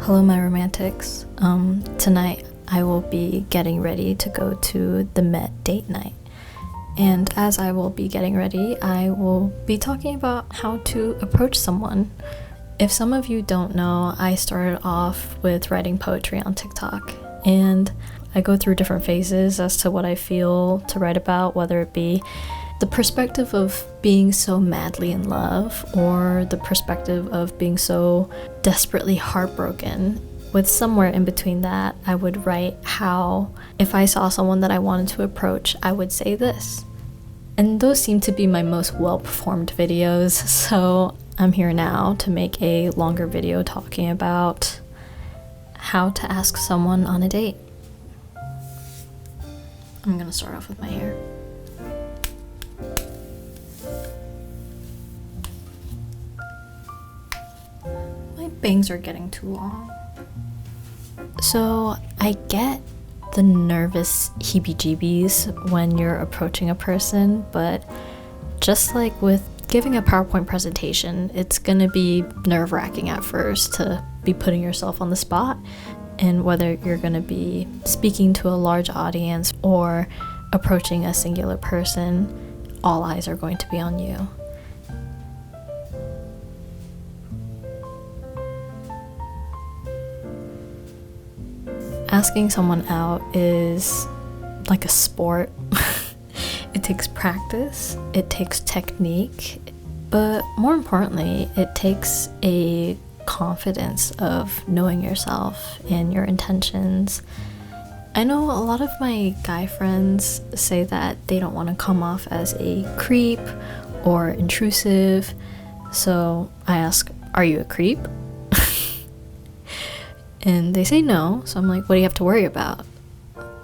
Hello, my romantics. Tonight I will be getting ready to go to the Met date night. And as I will be getting ready, I will be talking about how to approach someone. If some of you don't know, I started off with writing poetry on TikTok, and I go through different phases as to what I feel to write about, whether it be the perspective of being so madly in love or the perspective of being so desperately heartbroken. With somewhere in between that, I would write how if I saw someone that I wanted to approach, I would say this. And those seem to be my most well-performed videos, so I'm here now to make a longer video talking about how to ask someone on a date. I'm gonna start off with my hair. My bangs are getting too long. So I get the nervous heebie-jeebies when you're approaching a person, but just like with giving a PowerPoint presentation, it's gonna be nerve-wracking at first to be putting yourself on the spot, and whether you're gonna be speaking to a large audience or approaching a singular person, all eyes are going to be on you. Asking someone out is like a sport. It takes practice, it takes technique, but more importantly, it takes a confidence of knowing yourself and your intentions. I know a lot of my guy friends say that they don't want to come off as a creep or intrusive, so I ask, are you a creep? And they say no, so I'm like, what do you have to worry about?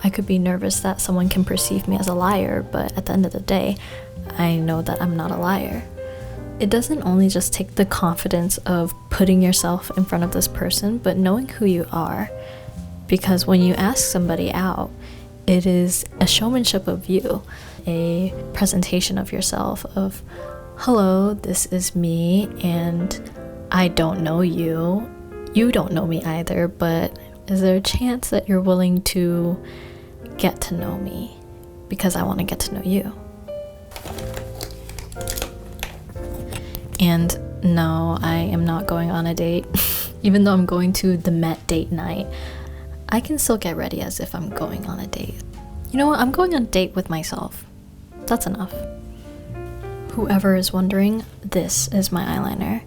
I could be nervous that someone can perceive me as a liar, but at the end of the day, I know that I'm not a liar. It doesn't only just take the confidence of putting yourself in front of this person, but knowing who you are. Because when you ask somebody out, it is a showmanship of you, a presentation of yourself of, hello, this is me, and I don't know you. You don't know me either, but is there a chance that you're willing to get to know me? Because I want to get to know you. And no, I am not going on a date. Even though I'm going to the Met date night, I can still get ready as if I'm going on a date. You know what? I'm going on a date with myself. That's enough. Whoever is wondering, this is my eyeliner.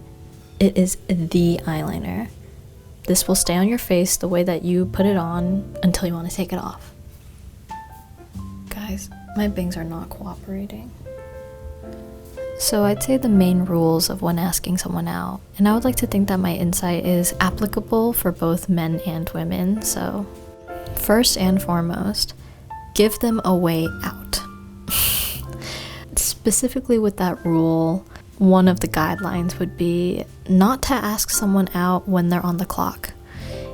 It is the eyeliner. This will stay on your face the way that you put it on until you want to take it off. Guys, my bangs are not cooperating. So I'd say the main rules of when asking someone out, and I would like to think that my insight is applicable for both men and women. So first and foremost, give them a way out. Specifically with that rule, one of the guidelines would be not to ask someone out when they're on the clock.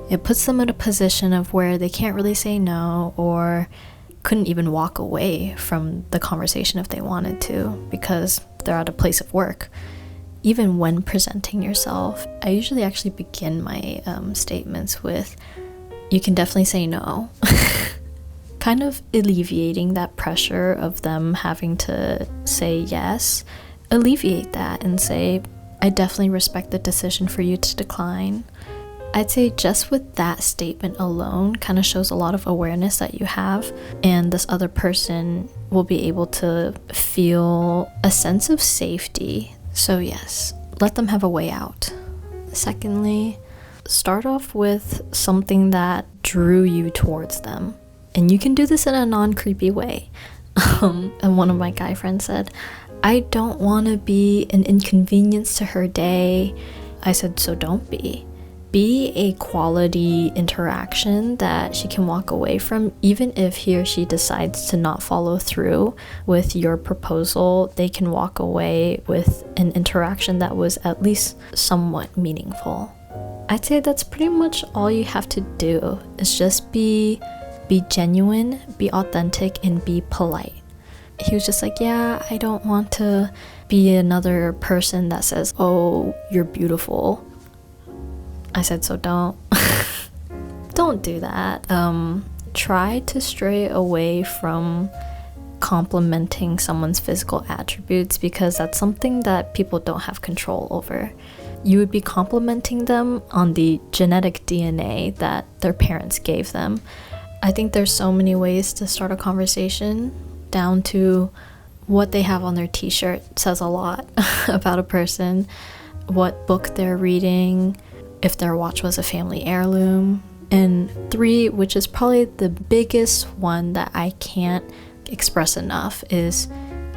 It puts them in a position of where they can't really say no or couldn't even walk away from the conversation if they wanted to because they're at a place of work. Even when presenting yourself, I usually actually begin my statements with, you can definitely say no. Kind of alleviating that pressure of them having to say yes. Alleviate that and say, I definitely respect the decision for you to decline. I'd say just with that statement alone kind of shows a lot of awareness that you have, and this other person will be able to feel a sense of safety. So yes, let them have a way out. Secondly, start off with something that drew you towards them. And you can do this in a non-creepy way. And one of my guy friends said, I don't want to be an inconvenience to her day. I said, so don't be. Be a quality interaction that she can walk away from. Even if he or she decides to not follow through with your proposal, they can walk away with an interaction that was at least somewhat meaningful. I'd say that's pretty much all you have to do, is just be genuine, be authentic, and be polite. He was just like, yeah, I don't want to be another person that says, oh, you're beautiful. I said, so don't. don't do that. Try to stray away from complimenting someone's physical attributes because that's something that people don't have control over. You would be complimenting them on the genetic DNA that their parents gave them. I think there's so many ways to start a conversation, down to what they have on their t-shirt says a lot about a person, what book they're reading, if their watch was a family heirloom. And 3, which is probably the biggest one that I can't express enough, is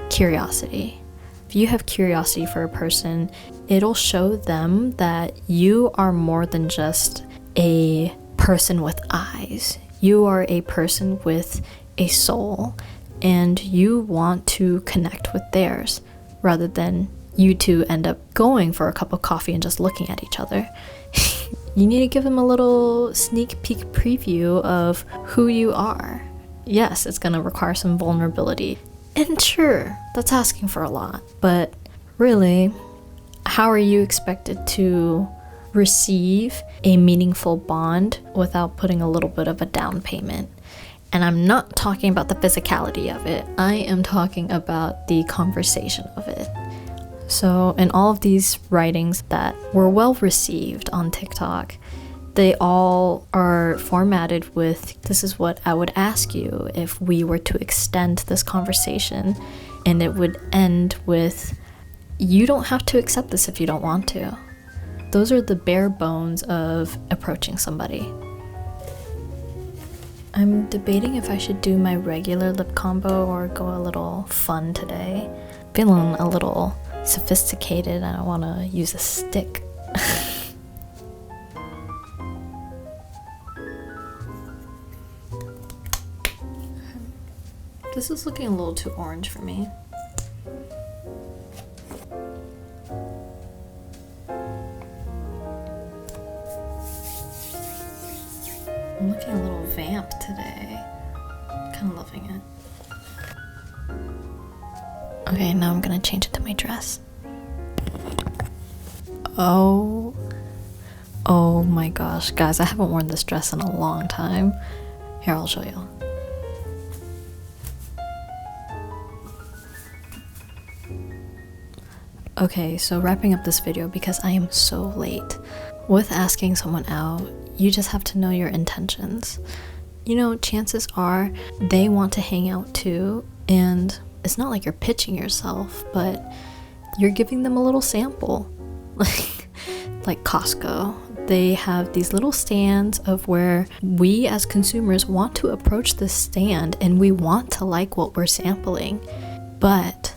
curiosity. If you have curiosity for a person, it'll show them that you are more than just a person with eyes. You are a person with a soul, and you want to connect with theirs rather than you two end up going for a cup of coffee and just looking at each other. You need to give them a little sneak peek preview of who you are. Yes, it's gonna require some vulnerability. And sure, that's asking for a lot, but really, how are you expected to receive a meaningful bond without putting a little bit of a down payment? And I'm not talking about the physicality of it. I am talking about the conversation of it. So in all of these writings that were well received on TikTok, they all are formatted with, this is what I would ask you if we were to extend this conversation. And it would end with, you don't have to accept this if you don't want to. Those are the bare bones of approaching somebody. I'm debating if I should do my regular lip combo or go a little fun today. Feeling a little sophisticated and I want to use a stick. This is looking a little too orange for me. I'm looking a little vamp today. Kind of loving it. Okay, now I'm gonna change it to my dress. Oh my gosh, guys, I haven't worn this dress in a long time. Here, I'll show you. Okay, so wrapping up this video because I am so late. With asking someone out, you just have to know your intentions. You know, chances are they want to hang out too, and it's not like you're pitching yourself, but you're giving them a little sample. Like Costco, they have these little stands of where we as consumers want to approach this stand and we want to like what we're sampling. But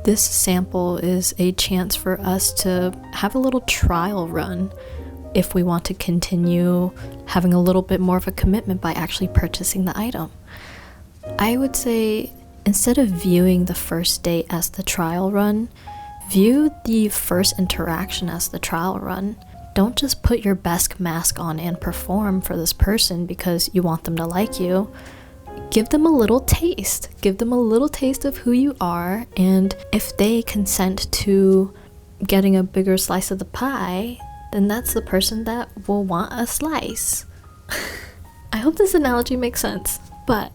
this sample is a chance for us to have a little trial run if we want to continue having a little bit more of a commitment by actually purchasing the item. I would say, instead of viewing the first date as the trial run, view the first interaction as the trial run. Don't just put your best mask on and perform for this person because you want them to like you. Give them a little taste. Give them a little taste of who you are, and if they consent to getting a bigger slice of the pie, then that's the person that will want a slice. I hope this analogy makes sense, but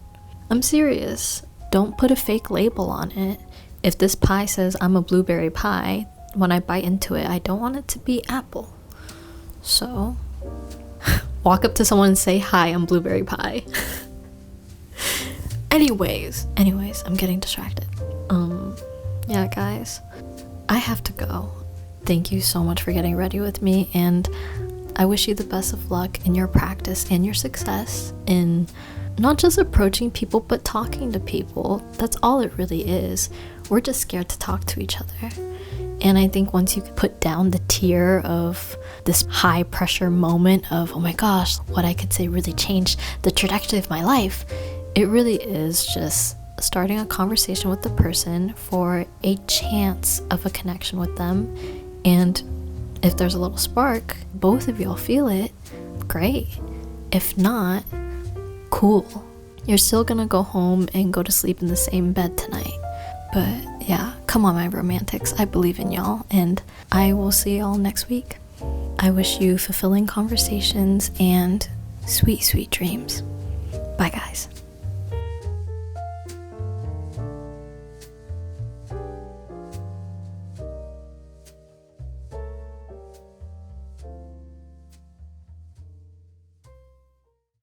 I'm serious. Don't put a fake label on it. If this pie says I'm a blueberry pie, when I bite into it, I don't want it to be apple. So, walk up to someone and say, hi, I'm blueberry pie. Anyways, I'm getting distracted. Yeah, guys, I have to go. Thank you so much for getting ready with me, and I wish you the best of luck in your practice and your success in not just approaching people, but talking to people. That's all it really is. We're just scared to talk to each other. And I think once you put down the tier of this high pressure moment of, oh my gosh, what I could say really changed the trajectory of my life, it really is just starting a conversation with the person for a chance of a connection with them. And if there's a little spark, both of y'all feel it, great. If not, cool. You're still gonna go home and go to sleep in the same bed tonight. But yeah, come on, my romantics. I believe in y'all, and I will see y'all next week. I wish you fulfilling conversations and Sweet, sweet dreams. Bye, guys.